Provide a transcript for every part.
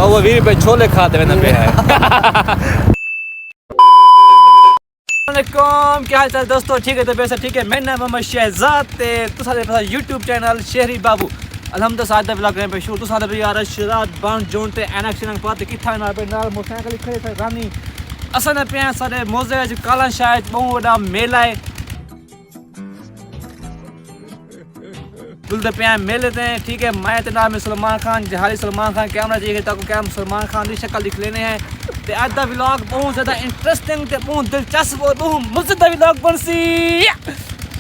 और वो 20 रुपए छोले खाते हुए पे है। वालेकुम, क्या हाल चाल दोस्तों? ठीक है तो वैसे ठीक है। मेरा नाम मोहम्मद शहजाद ते तुम सारे पता यूट्यूब चैनल शहरी बाबू अलहमद सादा व्लॉग पे शूट तुम सारे यार शराब बन जोन ते एनएक्शन पाते किथा ना पे नाल मोटरसाइकिल खड़े थे रानी असन पे सारे मौजे ज काला शायद बहुत बड़ा मेला है दुलते पे मेले थे। ठीक है, मैं ते नाम सलमान खान जहारी सलमान खान कैमरा चाहिए ताको कैम सलमान खान की शक्ल दिख लेने हैं ते आज दा व्लॉग बहुत ज्यादा इंटरेस्टिंग ते बहुत दिलचस्प और बहुत मजेदार व्लॉग बनसी।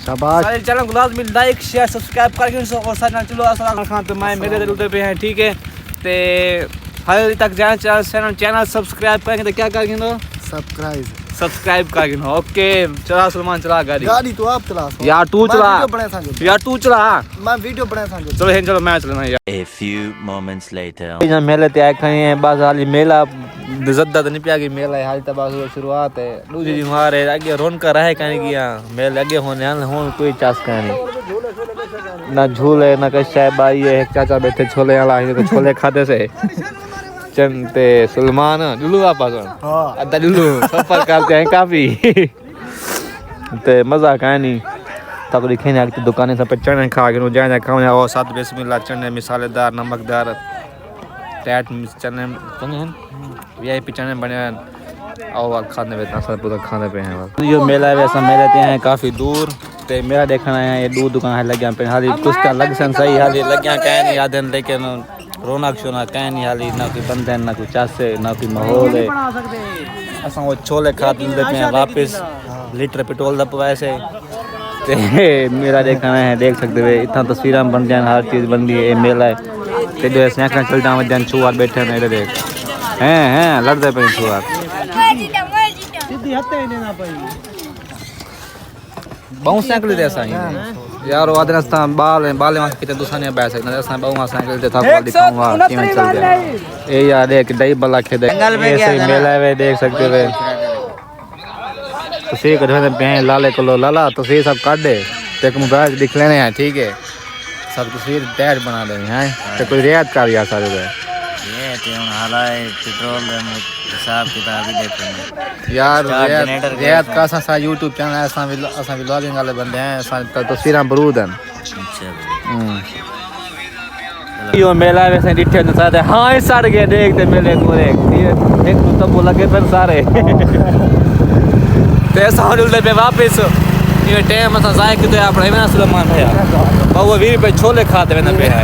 शाबाश। सारे चैनल को लाजमी लाइक शेयर सब्सक्राइब करके और सारे नाल चलो सलमान खान तो मैं मेले दुलते पे हैं। ठीक है, ते हाल तक चैनल सब्सक्राइब करेंगे तो क्या करेंगे तो सब्सक्राइब करके ना। ओके चला सलमान, चला गाड़ी तो आप चला यार, तू चला यार, तू चला, मैं वीडियो बना था। चलो मैं चलना यार। A few moments later. यहाँ मेले ते आए खड़े हैं बस हाली मेला ज़्यादा तो नहीं पिया कि मेला है हाली तक बस शुरुआत है। दूसरी जी मारे आगे रौनक रहे कहीं किया मेले आगे होने हो कोई चास नहीं ना झूले ना कश है बाई है चाचा बैठे छोले वाला है छोले खाते से चंते सलमान लुलू वापस अद्दा लुलू सफर करते हैं काफी ते मजा का नहीं तक लिखे ना दुकानें सब पे चने खा के जाए खाने और साथ बिस्मिल्लाह चने मिसालेदार नमकदार टैट चने हैं वीआईपी चने बने और खाने पे इतना सारा पूरा खाने पे हैं। जो मेला है वैसा मेले हैं काफ़ी दूर ते मेरा देखना है ये दूर दुकान है लगे पे हाली कुछ का लग सन सही हाली लगे कह नहीं याद लेकिन रौनक शोना कह नहीं हाली ना कोई बंदे ना कोई चासे ना कोई माहौल है असा वो छोले खाते देते हैं वापस लीटर पेट्रोल दा वैसे ते मेरा देखना है देख सकते हो इतना तस्वीर बन जाए हर चीज़ बन रही है मेला है ते जो स्नैक चल जाए जन छुआर बैठे हैं देख हैं लड़ते पे छुआर बहुत साइकिल दे ऐसा यार वो आदमी रास्ता बाल वहाँ कितने दूसरा नहीं बैठ सकता रास्ता बहुत साइकिल दे था दिखाऊंगा कि मैं चल गया ये यार देख दही बल्ला खेदे ऐसे मेला है देख सकते हो तो सी कर लाले किलो लाला तो सी सब काट दे तो मोबाइल दिख लेने हैं। ठीक है, सब तस्वीर तैयार बना देंगे हैं तो कोई रियायत कर यार सारे ये हालाय पेट्रोल हिसाब किताब ही देखेंगे यार रियायत का सा यूट्यूब चैनल है असा व्लॉगिंग वाले बंदे हैं असा तस्वीरां बरूद हैं। यो मेला वैसे डिठे न साथे हां सड़ गए देखते मेले को देख तू तो बोला के फिर सारे ते साउंड पे वापस ये टाइम असा जाए कि तो अपने में सलमान भैया वो 20 रुपए छोले खाते हुए पे है।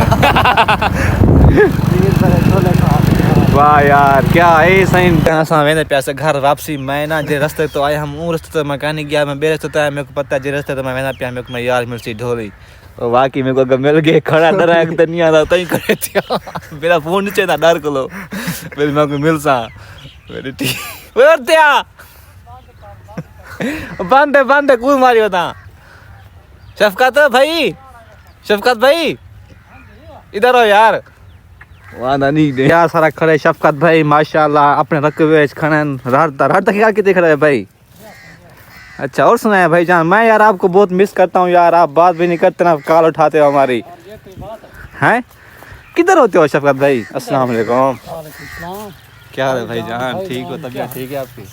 वाह यार क्या है सही असा वेंदे पैसे घर वापसी मैं ना जे रास्ते तो आए हम ऊ रास्ते तो मैं कहीं गया मैं बेरे तो मेरे को पता जे रास्ते तो मैं वेंदा पे मेरे को यार मिर्ची ढोली और बाकी मेरे को अगर मिल गए खड़ा डरा एक नहीं आता तई करे था मेरा फोन नीचे था डर को लो मेरे मेरे को मिल सा मेरी टी और त्या बंद कूद मारी होता शफकत भाई इधर हो यार वादा नहीं दे यार सारा खड़े शफकत भाई माशाल्लाह अपने रकबे खनन रात तक यार कितने खड़े भाई। अच्छा और सुनाया भाई जान मैं यार आपको बहुत मिस करता हूँ यार आप बात भी नहीं करते ना कॉल उठाते हो हमारी हैं किधर होते हो शफकत भाई? अस्सलाम वालेकुम, क्या हाल है भाई जान? ठीक हो? तबीयत ठीक है आपकी?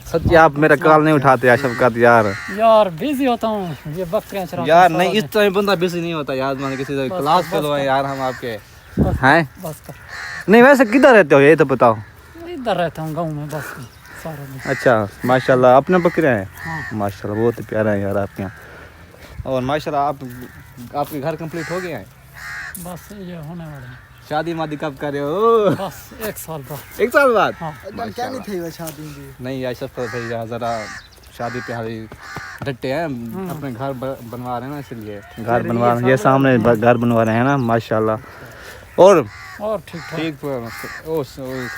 सच्ची आप मेरा कॉल नहीं उठाते यार शफकत यार बिजी होता हूँ ये बकरियां चराता यार नहीं इस तरह बंदा बिजी नहीं होता यार मैंने किसी से क्लास फेलो है यार हम आपके हैं बस कर। नहीं वैसे किधर रहते हो ये तो बताओ? इधर रहता हूँ गाँव में बस सारा दिन। अच्छा माशाल्लाह अपने बकरे हैं हाँ। माशाल्लाह बहुत प्यारा है यार आपके यहाँ और माशाल्लाह आपके घर कंप्लीट हो गया है? बस ये होने वाला है। शादी मादी कब कर रहे हो? बस 1 साल बाद। 1 साल बाद? हाँ। क्या नहीं थी वो शादी की? नहीं यार शफकत भाई यार जरा शादी पे हाली डटे हैं अपने घर बनवा रहे हैं ना इसलिए घर बनवा रहे हैं ये सामने घर बनवा रहे हैं ना माशाल्लाह और ठीक ओ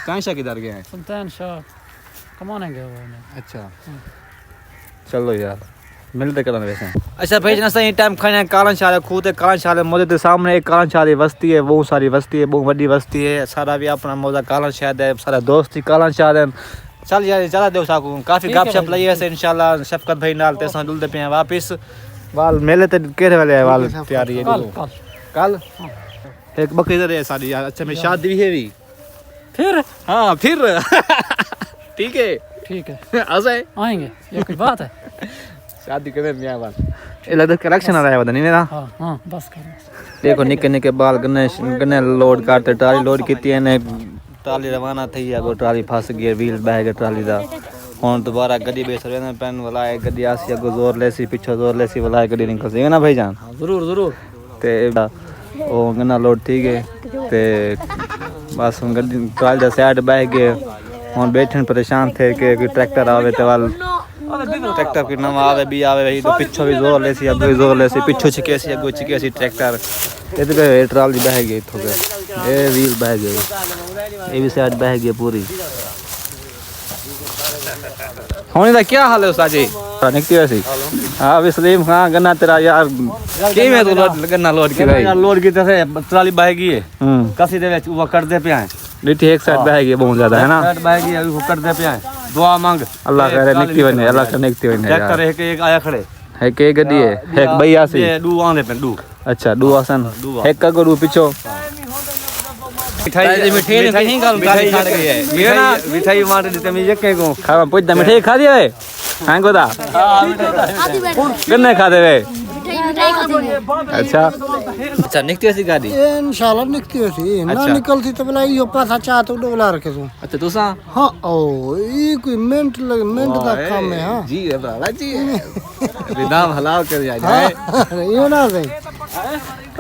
कांशा किधर गए हैं? सुल्तान शाह कमाने गया हुआ। अच्छा चलो यार मिलते करें वैसे। अच्छा भाई जना सही टाइम खाने कालन शाले खूते कालन शाले मौजूद सामने एक कालन शाले बस्ती है बहुत सारी बस्ती है बहुत बड़ी बस्ती है सारा भी अपना मौजा कालन शायद है सारा दोस्त ही कालन शाले चल यार ज़्यादा दो साकू काफ़ी गपशप लगी वैसे इंशाल्लाह शफकत भाई नाल तेसा डुलते पे हैं वापस वाल मेले ते केरे वाले है वाल तैयारी है कल एक बकरी दे सारी यार। अच्छा मैं शादी भी है भी फिर हाँ फिर ठीक है ठीक है आ जाए आएंगे, ये कोई बात है। शादी करने में आया बात ये लगता कलेक्शन आ रहा है नहीं मेरा हाँ हाँ बस करो। देखो निके निके बाल गन्ने लोड करते ट्राली लोड की ने ट्राली रवाना थी अगो ट्राली फस गई व्हील बह गया ट्राली दा हुन दोबारा गड्डी बेस रहे पेन वाला है गड्डी आसी अगो जोर लेसी पीछे जोर लेसी वाला है गड्डी निकल सी ना भाईजान जरूर जरूर ते ओ गन्ना लोड थी गए ते बस हुन गड्डी ट्राली दा साइड बह गए हुन बैठन परेशान थे कि ट्रैक्टर आवे ते वाल ट्रैक्टर की नवा आवे भी आवे भाई तो पिछो भी जोर लेसी अगो भी जोर लेसी पिछो छिकेसी अगो छिकेसी ट्रैक्टर इधर पे ट्राली बह गई तो ये व्हील बह गई ये भी साइड बह गई पूरी होने का क्या हाल है उस्ताद जी निकती वैसी हाँ भी सलीम खान गन्ना तेरा यार की में तो गन्ना लोड की भाई लोड की तरह ट्राली बह गई है कसी दे वो कर दे पे आए नीति एक साइड बह गई बहुत ज्यादा है ना साइड बह गई वो कर दे पे आए दुआ मांग अल्लाह करे निकती बने अल्लाह करे निकती बने ट्रैक्टर एक आया खड़े है के गड्डी है एक भैया सी ये डू आने पे डू अच्छा डू आसन एक का गुरु पिछो मिठाई मिठाई नहीं गल काली छाड़ गई है मिठाई मिठाई मार देते मैं एक को खावा पुछदा मिठाई खा दिया वे हां गोदा गन्ने खा दे वे अच्छा अच्छा निकती ऐसी गाड़ी इंशाल्लाह निकती होती ना अच्छा। निकलती तो भला यो पासा चाह तो डोला रखे तू अच्छा तुसा हाँ ओ ये कोई मिनट दा काम है हाँ जी है बाला जी नाम हलाल कर जाए यो ना सही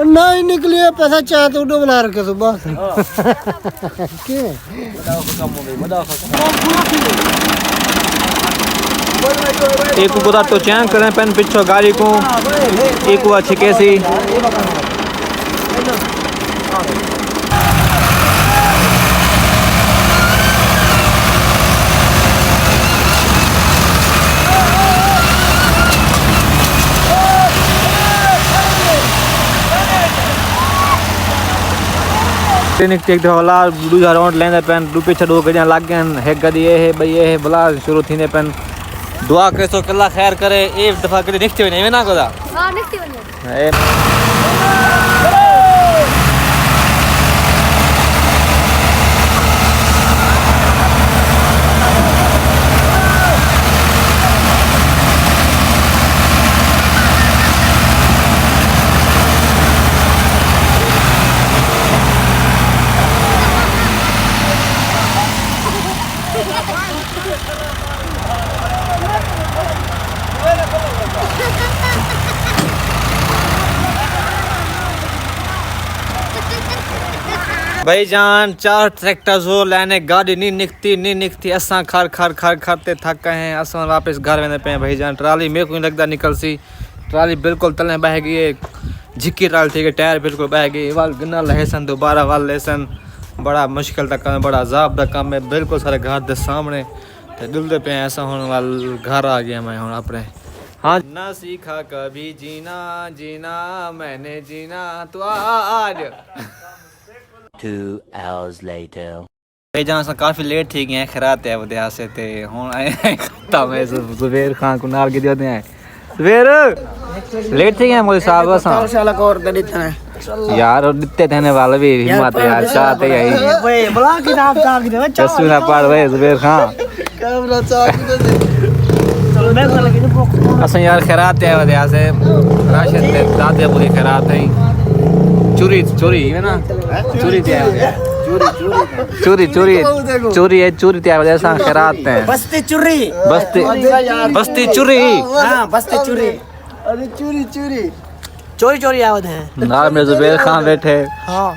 नहीं निकली पैसा चाह तो डोला रखे तू बस के एक को गोदा तो चैन करें पेन पिछो गाड़ी को एक को अच्छी कैसी टेक होला दूजा राउंड लेंदे पेन दू पीछे दो गड्डियां लाग गए एक गड्डी ये है भाई ये है भला शुरू थीने पेन दुआ करे तो अल्लाह खैर करे एक दफा गड्डी निकती हुई नहीं ना गोदा हां निकती बने भाईजान 4 ट्रैक्टर जो लेने गाड़ी नहीं निकती असा खर खरते थक गए हैं असा वापस घर वेंदे पे भाईजान ट्राली मेरे को नहीं लगता निकल सी ट्राली बिल्कुल तले बह गई है झिक्की ट्राली थी टायर बिल्कुल बह गई वाल गन्ना लहसन दोबारा वाल लहसन बड़ा मुश्किल का काम है बड़ा अजाब का काम है बिल्कुल सारे घर के सामने दुलते पे ऐसा होने वाल घर आ गया मैं हूँ अपने हाँ ना सीखा कभी जीना मैंने जीना तो आज 2 hours later. जहाँ से काफी लेट थी गए खरात है वजह से ते हुन आए तब मैं जुबैर खान को नाल के दियोते हैं जुबैर लेट थी गए मोदी साहब असा साला और गड्डी थे यार और दित्ते देने वाले भी हिम्मत है यार चाहते ही भाई बड़ा किताब का दे चस्सू ना पार भाई जुबैर खान कैमरा चाक दे मैं को लगी असा यार खरात है वजह से राशन ते दादे पूरी खरात है चोरी है ना चोरी है चोरी त्या वजह से खैरात हैं बस्ती चुरी बस्ती चोरी हां बस्ती चुरी अरे चोरी आवत है ना मेरे जुबैर खान बैठे हां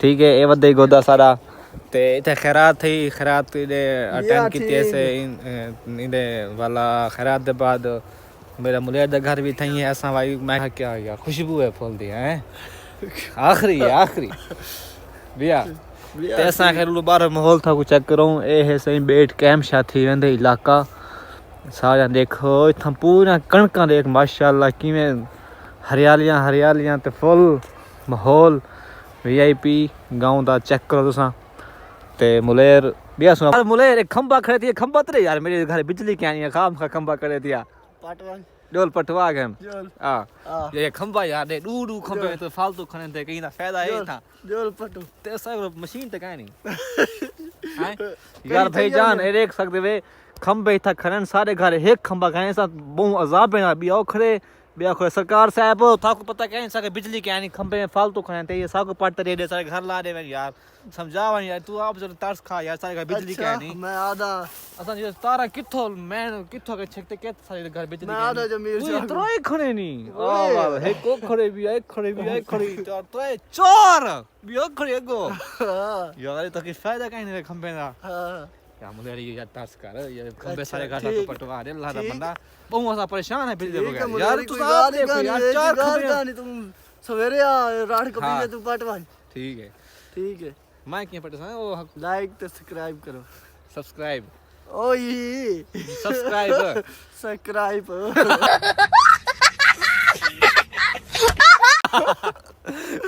ठीक है ये वदे गोदा सारा ते इथे खैरात थी खैरात दे अटेंड की ऐसे इने वाला खैरात दे बाद मेरा मुलेर दा घर भी थई है असा भाई मैं क्या यार खुशबू है फूल दी है आखिरी भैया ते असा के बाहर माहौल था को चेक करूं ए है सही बैठ कैंप शा थी वेंदे इलाका सारा देखो इथा पूरा कणका देख माशाल्लाह किवें हरियालियां ते फुल माहौल वीआईपी गांव दा चेक करो तुसा ते मुलेर भैया सुना मुलेर एक खंबा खड़े थी खंबा तो यार मेरे घर बिजली क्या नहीं है खाम खा खंबा खड़े दिया डोल पटवा गए जोल हां हाँ। ये खंबा यार दे डू खंबे में तो फालतू खने थे कहीं ना फायदा है था जोल पटू ते सब मशीन ते काहे नहीं हैं यार भाईजान ए देख सकते वे खंबे था खनन सारे घर एक खंबा खाने साथ बहु अजाब है बी औखरे सरकार साहब था को पता कहीं सके बिजली के यानी खंबे में फालतू खने थे ये सब पट दे सारे घर ला दे यार समझावा यार तू आप जरा तरस खा यार सारे घर बिजली के नहीं मैं आधा असा ये तारा किथो मैं किथो के छकते के सारे घर बिजली मैं आधा जमीर तू से इतरोई खने नहीं आ वाह हे को खड़े भी है खड़े चार तो चोर भी ओ खड़े गो हाँ यार तो की फायदा कहीं नहीं खंबे ना हाँ क्या मुझे ये तरस कर ये खंबे अच्छा, सारे घर ठीक। तो पटवा दे अल्लाह दा बंदा बहुत ऐसा परेशान है बिजली ठीक है, बगैर मुझे यार कोई तू गाली साथ देखो गाली यार है, चार गाली खंबे गाली तुम सवेरे रात को हाँ। पीछे तू पटवान ठीक है ठीक है मैं क्या पटेसा ओ लाइक तो सब्सक्राइब करो सब्सक्राइब ओ ये सब्सक्राइब सब्सक्राइब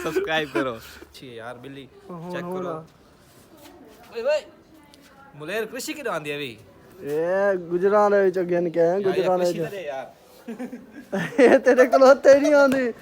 सब्सक्राइब करो अच्छी है यार बिल्ली चेक करो ओए भाई मुलेर कृषि की आंदी है अभी ए गुजरात ਵਿੱਚ ਅੱਗੇ ਨੇ ਕਿਹਾ यार, ये ਗੁਜਰਾਤ कृषि ਵਿੱਚ करे यार ਇਹ ਤੇਰੇ ਕੋਲ ਤੇ ਨਹੀਂ ਆਉਂਦੀ